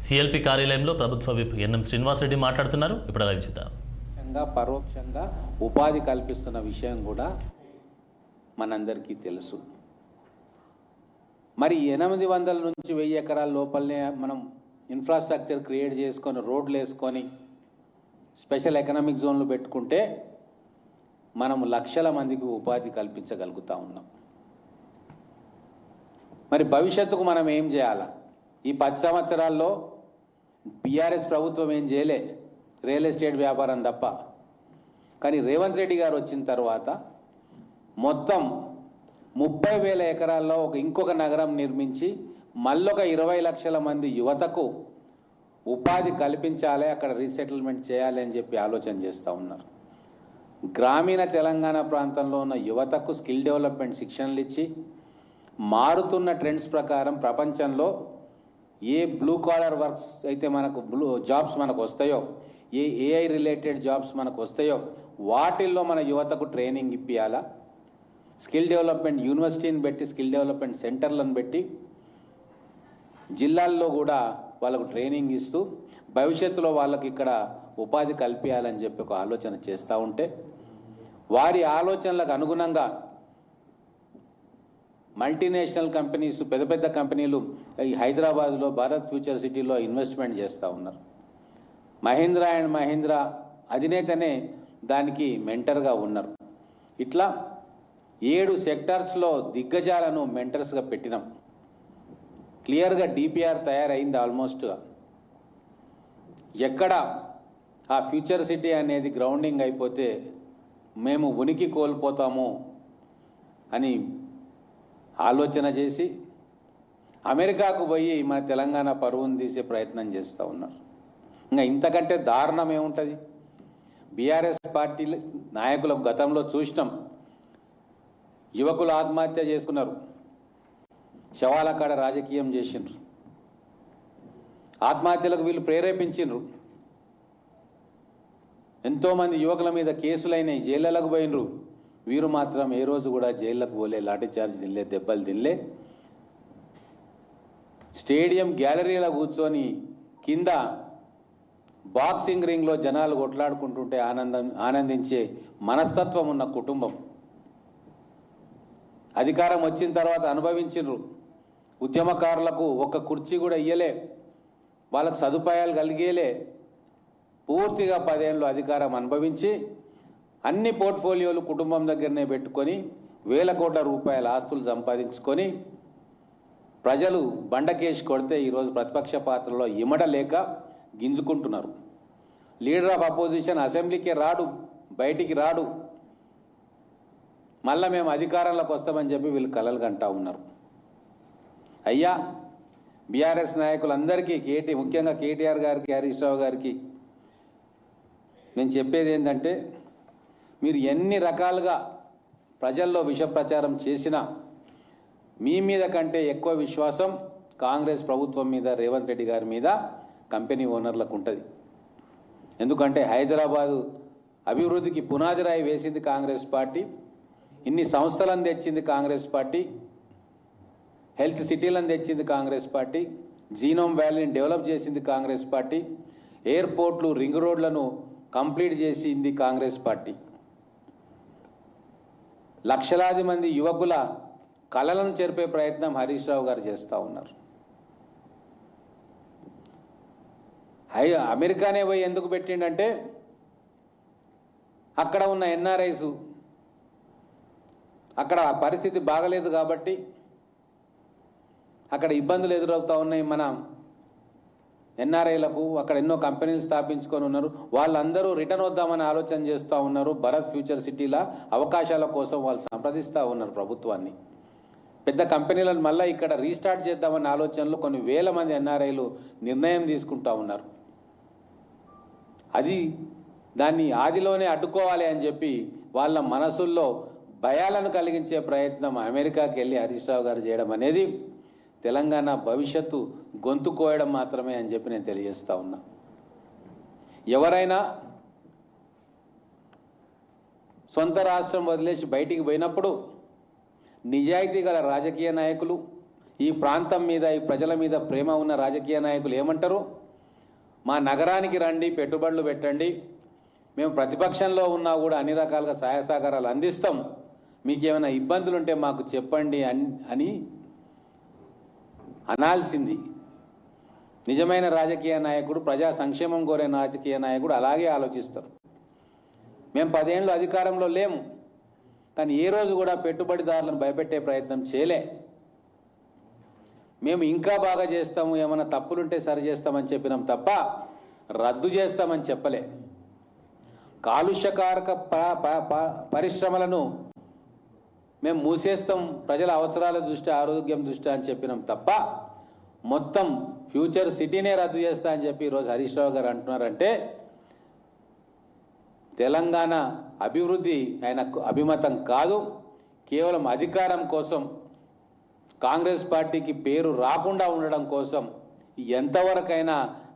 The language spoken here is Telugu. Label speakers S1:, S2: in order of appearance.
S1: సిఎల్పి కార్యాలయంలో ప్రభుత్వ విప్ ఎన్ఎం శ్రీనివాసరెడ్డి మాట్లాడుతున్నారు. ఇప్పుడు లైవ్ చూద్దాం.
S2: పరోక్షంగా ఉపాధి కల్పిస్తున్న విషయం కూడా మనందరికీ తెలుసు. మరి 800 నుంచి 1000 ఎకరాల లోపలనే మనం ఇన్ఫ్రాస్ట్రక్చర్ క్రియేట్ చేసుకొని రోడ్లు వేసుకొని స్పెషల్ ఎకనామిక్ జోన్లు పెట్టుకుంటే మనం లక్షల మందికి ఉపాధి కల్పించగలుగుతా ఉన్నాం. మరి భవిష్యత్తుకు మనం ఏం చేయాలా? ఈ 10 సంవత్సరాల్లో బీఆర్ఎస్ ప్రభుత్వం ఏం చేయలే, రియల్ ఎస్టేట్ వ్యాపారం తప్ప. కానీ రేవంత్ రెడ్డి గారు వచ్చిన తర్వాత మొత్తం 30,000 ఎకరాల్లో ఇంకొక నగరం నిర్మించి మళ్ళొక 20 లక్షల మంది యువతకు ఉపాధి కల్పించాలి, అక్కడ రీసెటిల్మెంట్ చేయాలి అని చెప్పి ఆలోచన చేస్తూ ఉన్నారు. గ్రామీణ తెలంగాణ ప్రాంతంలో ఉన్న యువతకు స్కిల్ డెవలప్మెంట్ శిక్షణలు ఇచ్చి మారుతున్న ట్రెండ్స్ ప్రకారం ప్రపంచంలో ఏ బ్లూ కాలర్ వర్క్స్ అయితే మనకు జాబ్స్ మనకు వస్తాయో, ఏ ఏఐ రిలేటెడ్ జాబ్స్ మనకు వస్తాయో వాటిల్లో మన యువతకు ట్రైనింగ్ ఇప్పియాలా. స్కిల్ డెవలప్మెంట్ యూనివర్సిటీని పెట్టి స్కిల్ డెవలప్మెంట్ సెంటర్లను పెట్టి జిల్లాల్లో కూడా వాళ్ళకు ట్రైనింగ్ ఇస్తూ భవిష్యత్తులో వాళ్ళకి ఇక్కడ ఉపాధి కల్పించాలని చెప్పి ఒక ఆలోచన చేస్తూ ఉంటే వారి ఆలోచనలకు అనుగుణంగా మల్టీనేషనల్ కంపెనీస్, పెద్ద పెద్ద కంపెనీలు ఈ హైదరాబాద్లో భారత్ ఫ్యూచర్ సిటీలో ఇన్వెస్ట్మెంట్ చేస్తూ ఉన్నారు. మహీంద్రా అండ్ మహీంద్రా అధినేతనే దానికి మెంటర్గా ఉన్నారు. ఇట్లా 7 సెక్టార్స్లో దిగ్గజాలను మెంటర్స్గా పెట్టినాం. క్లియర్గా డిపిఆర్ తయారైంది. ఆల్మోస్ట్ ఎక్కడ ఆ ఫ్యూచర్ సిటీ అనేది గ్రౌండింగ్ అయిపోతే మేము ఉనికి కోల్పోతాము అని ఆలోచన చేసి అమెరికాకు పోయి మన తెలంగాణ పరువును తీసే ప్రయత్నం చేస్తూ ఉన్నారు. ఇంకా ఇంతకంటే దారుణం ఏముంటుంది? బీఆర్ఎస్ పార్టీ నాయకులకు గతంలో చూసినాం, యువకులు ఆత్మహత్య చేసుకున్నారు, శవాల కాడ రాజకీయం చేసిండ్రు, ఆత్మహత్యలకు వీళ్ళు ప్రేరేపించిండ్రు. ఎంతోమంది యువకుల మీద కేసులైనాయి, జైళ్ళకు పోయినరు. వీరు మాత్రం ఏ రోజు కూడా జైళ్ళకు పోలే, లాఠీ చార్జ్ తినలే, దెబ్బలు తినలే. స్టేడియం గ్యాలరీలో కూర్చొని కింద బాక్సింగ్ రింగ్లో జనాలు కొట్లాడుకుంటుంటే ఆనందించే మనస్తత్వం ఉన్న కుటుంబం. అధికారం వచ్చిన తర్వాత అనుభవించిండ్రు. ఉద్యమకారులకు ఒక్క కుర్చీ కూడా ఇయ్యలే, వాళ్ళకు సదుపాయాలు కలిగేలే. పూర్తిగా 10 ఏళ్ళు అధికారం అనుభవించి అన్ని పోర్ట్ఫోలియోలు కుటుంబం దగ్గరనే పెట్టుకొని వేల కోట్ల రూపాయల ఆస్తులు సంపాదించుకొని ప్రజలు బండకేసి కొడితే ఈరోజు ప్రతిపక్ష పాత్రలో ఇమడలేక గింజుకుంటున్నారు. లీడర్ ఆఫ్ అపోజిషన్ అసెంబ్లీకే రాడు, బయటికి రాడు. మళ్ళా మేము అధికారంలోకి వస్తామని చెప్పి వీళ్ళు కలలు కంటా ఉన్నారు. అయ్యా, బీఆర్ఎస్ నాయకులందరికీ ముఖ్యంగా కేటీఆర్ గారికి, హరీష్ రావు గారికి నేను చెప్పేది ఏంటంటే, మీరు ఎన్ని రకాలుగా ప్రజల్లో విష ప్రచారం చేసినా మీ మీద కంటే ఎక్కువ విశ్వాసం కాంగ్రెస్ ప్రభుత్వం మీద, రేవంత్ రెడ్డి గారి మీద కంపెనీ ఓనర్లకు ఉంటుంది. ఎందుకంటే హైదరాబాదు అభివృద్ధికి పునాది రాయి వేసింది కాంగ్రెస్ పార్టీ, ఇన్ని సంస్థలను తెచ్చింది కాంగ్రెస్ పార్టీ, హెల్త్ సిటీలను తెచ్చింది కాంగ్రెస్ పార్టీ, జీనోమ్ వ్యాలీని డెవలప్ చేసింది కాంగ్రెస్ పార్టీ, ఎయిర్పోర్ట్లు, రింగ్ రోడ్లను కంప్లీట్ చేసింది కాంగ్రెస్ పార్టీ. లక్షలాది మంది యువకుల కలలను చెరిపే ప్రయత్నం హరీష్ రావు గారు చేస్తూ ఉన్నారు. అమెరికానే పోయి ఎందుకు పెట్టిండంటే, అక్కడ ఉన్న ఎన్ఆర్ఐస్ అక్కడ పరిస్థితి బాగలేదు కాబట్టి, అక్కడ ఇబ్బందులు ఎదురవుతూ ఉన్నాయి మన ఎన్ఆర్ఐలకు. అక్కడ ఎన్నో కంపెనీలు స్థాపించుకొని ఉన్నారు. వాళ్ళందరూ రిటర్న్ వద్దామని ఆలోచన చేస్తూ ఉన్నారు. భారత్ ఫ్యూచర్ సిటీల అవకాశాల కోసం వాళ్ళు సంప్రదిస్తూ ఉన్నారు ప్రభుత్వాన్ని. పెద్ద కంపెనీలను మళ్ళీ ఇక్కడ రీస్టార్ట్ చేద్దామన్న ఆలోచనలు కొన్ని వేల మంది ఎన్ఆర్ఐలు నిర్ణయం తీసుకుంటూ ఉన్నారు. దాన్ని ఆదిలోనే అడ్డుకోవాలి అని చెప్పి వాళ్ళ మనసుల్లో భయాలను కలిగించే ప్రయత్నం అమెరికాకి వెళ్ళి హరీష్ రావు గారు చేయడం అనేది తెలంగాణ భవిష్యత్తు గొంతు కోయడం మాత్రమే అని చెప్పి నేను తెలియజేస్తా ఉన్నా. ఎవరైనా సొంత రాష్ట్రం వదిలేసి బయటికి పోయినప్పుడు నిజాయితీ గల రాజకీయ నాయకులు, ఈ ప్రాంతం మీద ఈ ప్రజల మీద ప్రేమ ఉన్న రాజకీయ నాయకులు ఏమంటారు? మా నగరానికి రండి, పెట్టుబడులు పెట్టండి, మేము ప్రతిపక్షంలో ఉన్నా కూడా అన్ని రకాలుగా సహాయ సహకారాలు అందిస్తాం, మీకు ఏమైనా ఇబ్బందులు ఉంటే మాకు చెప్పండి అని అనాల్సింది. నిజమైన రాజకీయ నాయకుడు, ప్రజా సంక్షేమం కోరే రాజకీయ నాయకుడు అలాగే ఆలోచిస్తారు. మేము 10 ఏళ్ళు అధికారంలో లేము, కానీ ఏ రోజు కూడా పెట్టుబడిదారులను భయపెట్టే ప్రయత్నం చేయలే. మేము ఇంకా బాగా చేస్తాము, ఏమైనా తప్పులుంటే సరి చేస్తామని చెప్పినాం తప్ప రద్దు చేస్తామని చెప్పలే. కాలుష్యకారక పరిశ్రమలను మేము మూసేస్తాం ప్రజల అవసరాల దృష్ట్యా, ఆరోగ్యం దృష్ట్యా అని చెప్పినాం తప్ప మొత్తం ఫ్యూచర్ సిటీనే రద్దు చేస్తా అని చెప్పి ఈరోజు హరీష్ రావు గారు అంటున్నారంటే తెలంగాణ అభివృద్ధి ఆయనకు అభిమతం కాదు. కేవలం అధికారం కోసం, కాంగ్రెస్ పార్టీకి పేరు రాకుండా ఉండడం కోసం ఎంతవరకైనా